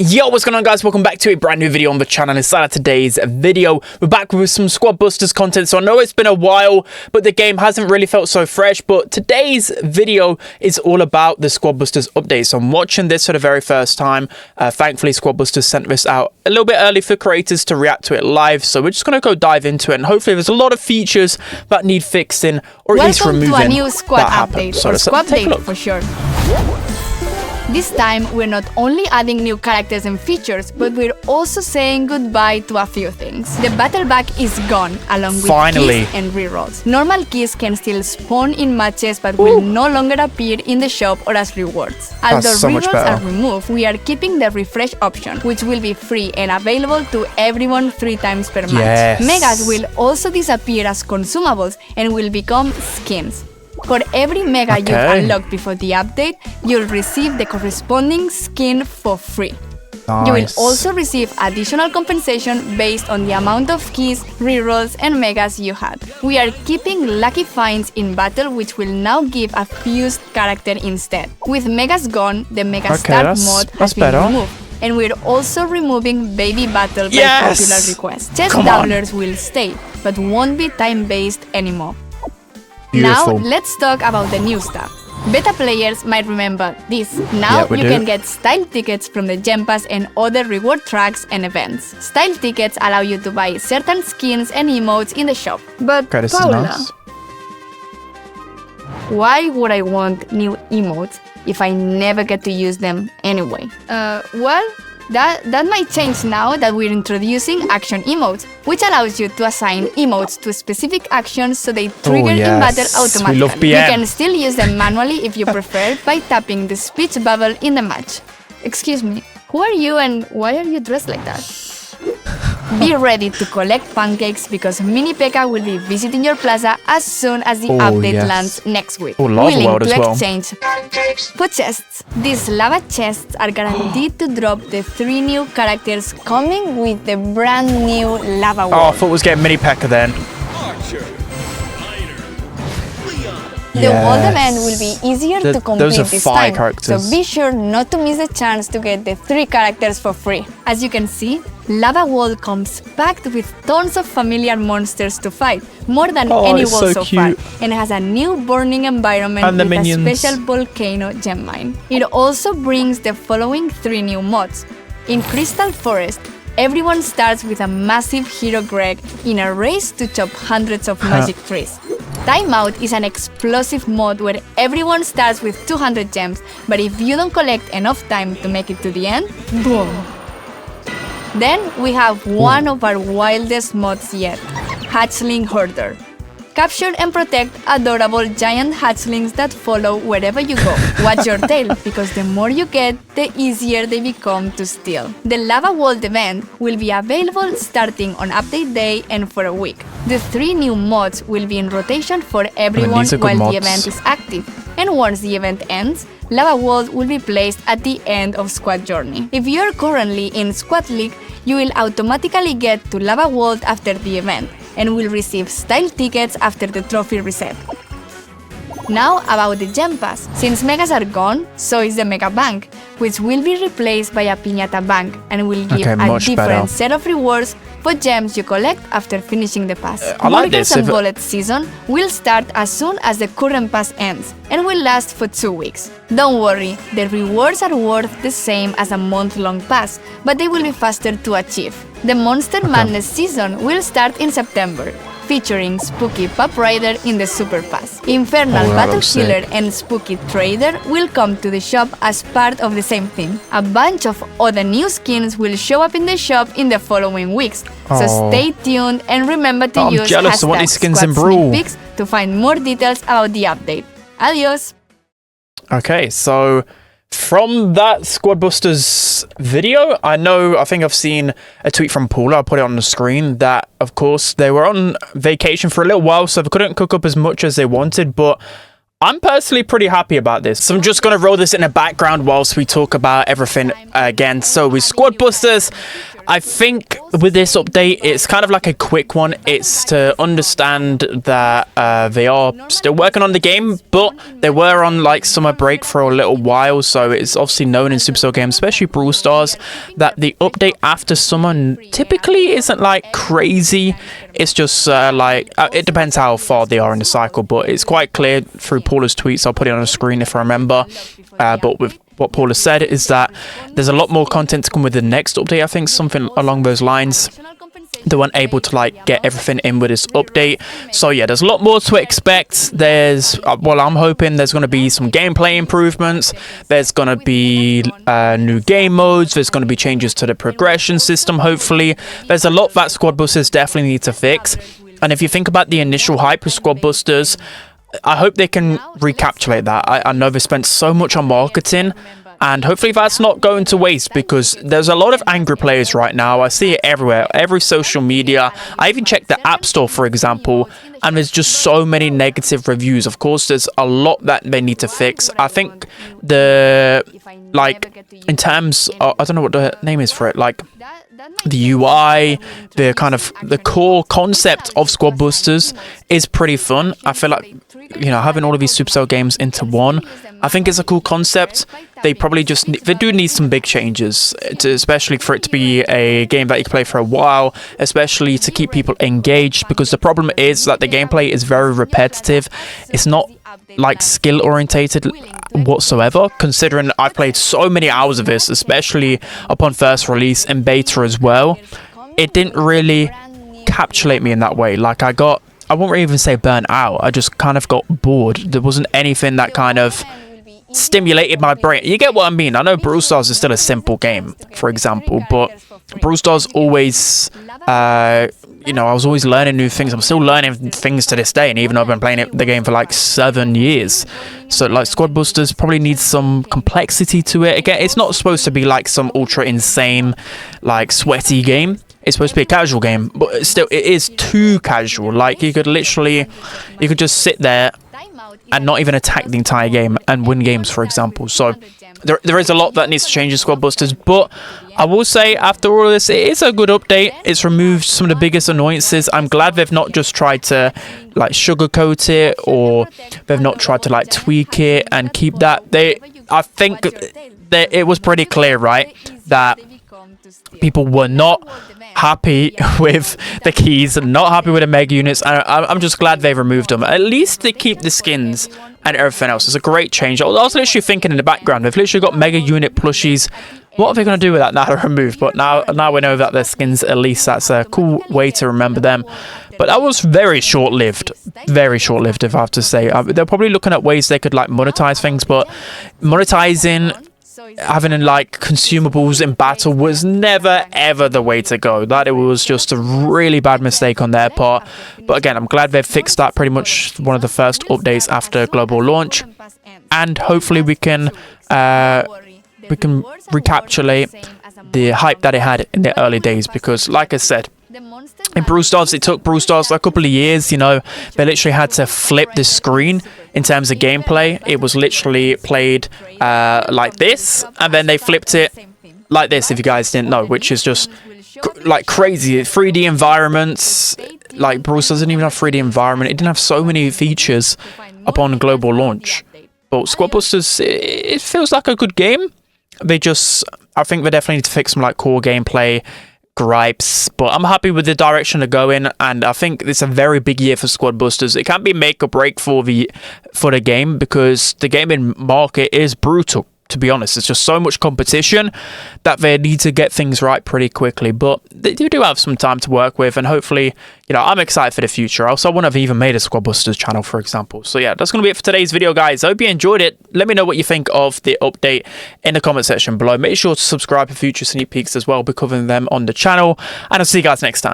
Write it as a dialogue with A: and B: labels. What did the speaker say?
A: Yo, what's going on, guys? Welcome back to a brand new video on the channel. Inside of today's video, we're back with some Squad Busters content. So I know it's been a while, but the game hasn't really felt so fresh. But today's video is all about the Squad Busters update. So I'm watching this for the very first time. Thankfully, Squad Busters sent this out a little bit early for creators to react to it live. So we're just going to go dive into it. And hopefully there's a lot of features that need fixing or at least removing.
B: Welcome to a new squad update,
A: So
B: or squad update for sure. This time, we're not only adding new characters and features, but we're also saying goodbye to a few things. The battle bag is gone, along with keys and rerolls. Normal keys can still spawn in matches, but will no longer appear in the shop or as rewards. Although rerolls are removed, we are keeping the refresh option, which will be free and available to everyone 3 times per match. Megas will also disappear as consumables and will become skins. For every mega you unlock before the update, you'll receive the corresponding skin for free. You will also receive additional compensation based on the amount of keys, rerolls, and megas you had. We are keeping lucky finds in battle, which will now give a fused character instead. With megas gone, the mega start mod has been removed. And we're also removing baby battle by popular request. Chest doublers will stay, but won't be time-based anymore.
A: Beautiful.
B: Now, let's talk about the new stuff. Beta players might remember this. Now you can get style tickets from the Gem Pass and other reward tracks and events. Style tickets allow you to buy certain skins and emotes in the shop. But Paula, why would I want new emotes if I never get to use them anyway? Well, that might change now that we're introducing action emotes, which allows you to assign emotes to specific actions so they trigger in battle automatically. You can still use them manually if you prefer by tapping the speech bubble in the match. Excuse me, who are you and why are you dressed like that? Be ready to collect pancakes because Mini P.E.K.K.A will be visiting your plaza as soon as the update lands next week. Willing to exchange for chests. These lava chests are guaranteed to drop the 3 new characters coming with the brand new lava world.
A: Oh, I thought it was getting Mini P.E.K.K.A then.
B: The world event will be easier to complete this time, so be sure not to miss the chance to get the 3 characters for free. As you can see, Lava World comes packed with tons of familiar monsters to fight, more than any world so far, and has a new burning environment with a special volcano gem mine. It also brings the following 3 new mods. In Crystal Forest, everyone starts with a massive Hero Greg in a race to chop hundreds of magic trees. Timeout is an explosive mod where everyone starts with 200 gems, but if you don't collect enough time to make it to the end, boom! Then we have one of our wildest mods yet, Hatchling Hoarder. Capture and protect adorable giant hatchlings that follow wherever you go. Watch your tail, because the more you get, the easier they become to steal. The Lava World event will be available starting on update day and for a week. The 3 new mods will be in rotation for everyone while the event is active. And once the event ends, Lava World will be placed at the end of Squad Journey. If you're currently in Squad League, you will automatically get to Lava World after the event, and will receive style tickets after the trophy reset. Now about the Gem Pass. Since Megas are gone, so is the Mega Bank, which will be replaced by a Piñata Bank and will give a different set of rewards for gems you collect after finishing the pass. Burgers and Bullets season will start as soon as the current pass ends and will last for 2 weeks. Don't worry, the rewards are worth the same as a month-long pass, but they will be faster to achieve. The Monster Madness season will start in September, featuring Spooky Pop Rider in the Super Pass. Infernal Battle Killer and Spooky Trader will come to the shop as part of the same theme. A bunch of other new skins will show up in the shop in the following weeks, so stay tuned and remember to use #SquadSneakPeeks to find more details about the update. Adios!
A: Okay, so from that Squad Busters video, I think I've seen a tweet from Paula, I'll put it on the screen, that of course they were on vacation for a little while, so they couldn't cook up as much as they wanted, but I'm personally pretty happy about this. So I'm just going to roll this in the background whilst we talk about everything again. So with Squad Busters, I think with this update, it's kind of like a quick one. It's to understand that they are still working on the game, but they were on like summer break for a little while, so it's obviously known in Supercell games, especially Brawl Stars, that the update after summer typically isn't like crazy. It's just like it depends how far they are in the cycle, but it's quite clear through Paula's tweets. I'll put it on the screen if I remember. But with what Paula said is that there's a lot more content to come with the next update. I think something along those lines. They weren't able to like get everything in with this update, so yeah, there's a lot more to expect. There's well, I'm hoping there's going to be some gameplay improvements. There's going to be new game modes. There's going to be changes to the progression system. Hopefully, there's a lot that Squad Busters definitely need to fix. And if you think about the initial hype of Squad Busters, I hope they can recapitulate that. I know they spent so much on marketing, and hopefully that's not going to waste, because there's a lot of angry players right now. I see it everywhere, every social media. I even checked the App Store, for example, and there's just so many negative reviews. Of course, there's a lot that they need to fix. I think in terms of, I don't know what the name is for it, like the UI, the core concept of Squad Busters is pretty fun. I feel like, having all of these Supercell games into one, I think it's a cool concept. They probably they do need some big changes, especially for it to be a game that you can play for a while, especially to keep people engaged, because the problem is that the gameplay is very repetitive. It's not like skill orientated whatsoever, considering I've played so many hours of this, especially upon first release and beta as well. It didn't really encapsulate me in that way. Like I won't even say burnt out. I just kind of got bored. There wasn't anything that kind of stimulated my brain. You get what I mean? I know Brawl Stars is still a simple game, for example, but Brawl Stars always, I was always learning new things. I'm still learning things to this day, and even though I've been playing the game for like 7 years. So like Squad Busters probably needs some complexity to it. Again, it's not supposed to be like some ultra insane, like sweaty game. It's supposed to be a casual game, but still it is too casual. Like you could just sit there and not even attack the entire game and win games, for example. So there is a lot that needs to change in Squad Busters, but I will say after all of this, it is a good update. It's removed some of the biggest annoyances. I'm glad they've not just tried to like sugarcoat it, or they've not tried to like tweak it and keep that. I think that it was pretty clear, right, that people were not happy with the keys and not happy with the mega units, and I'm just glad they removed them. At least they keep the skins and everything else. It's a great change. I was literally thinking in the background, they've literally got mega unit plushies. What are they going to do with that now they're removed? But now we know that their skins, at least that's a cool way to remember them. But that was very short-lived if I have to say. They're probably looking at ways they could like monetize things, but monetizing, having like consumables in battle was never ever the way to go. That it was just a really bad mistake on their part. But again, I'm glad they've fixed that. Pretty much one of the first updates after global launch, and hopefully we can recapitulate the hype that it had in the early days, because like I said, in Brawl Stars, it took Brawl Stars a couple of years. They literally had to flip the screen in terms of gameplay. It was literally played like this, and then they flipped it like this, if you guys didn't know, which is just like crazy. 3D environments, like Brawl Stars didn't even have 3D environment. It didn't have so many features upon global launch. But Squad Busters, it feels like a good game. I think they definitely need to fix some like core gameplay gripes, but I'm happy with the direction they're going, and I think it's a very big year for Squad Busters. It can't be make or break for the game, because the gaming market is brutal, to be honest. It's just so much competition that they need to get things right pretty quickly, but they do have some time to work with, and hopefully, I'm excited for the future. Also, I wouldn't have even made a Squad Busters channel, for example. So yeah, that's going to be it for today's video, guys. I hope you enjoyed it. Let me know what you think of the update in the comment section below. Make sure to subscribe for future sneak peeks as well. We'll be covering them on the channel, and I'll see you guys next time.